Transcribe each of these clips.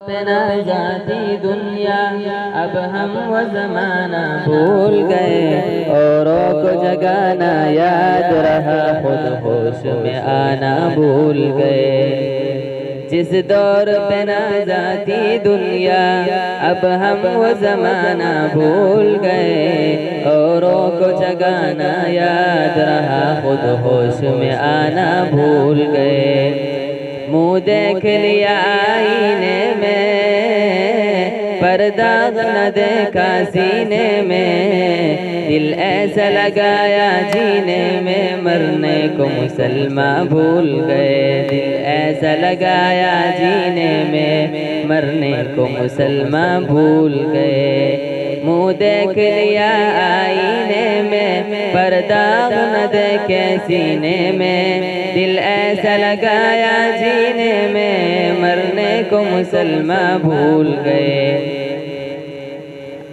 बिना जाती दुनिया अब हम वो ज़माना भूल गए। औरों को जगाना याद रहा, खुद होश में आना भूल गए। जिस दौर पे ना जाती दुनिया अब हम वो ज़माना भूल गए। औरों को जगाना याद रहा, खुद होश में आना भूल गए। मुँह देख लिया आईने में, पर्दा न देखा सीने में। दिल ऐसा लगाया जीने में, मरने को मुसलमान भूल गए। दिल ऐसा लगाया जीने में, मरने को मुसलमान भूल गए। मुँह देख लिया आईने में, पर्दा न देखे सीने में। दिल ऐसा लगाया जीने में, मरने को मुसलमान भूल गए।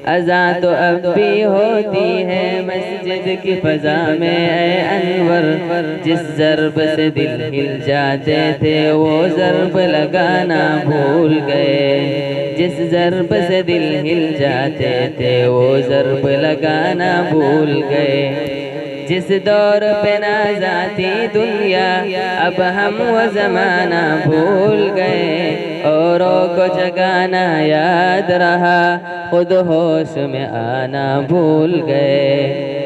अज़ान तो अब भी होती है मस्जिद की फ़ज़ा में ऐ अनवर। जिस ज़रब से दिल हिल जाते थे वो ज़रब लगाना भूल गए। जिस ज़रब से दिल हिल जाते थे वो ज़रब लगाना भूल गए। जिस दौर पे ना जाती दुनिया अब हम वो ज़माना भूल गए। औरों को जगाना याद रहा, खुद होश में आना भूल गए।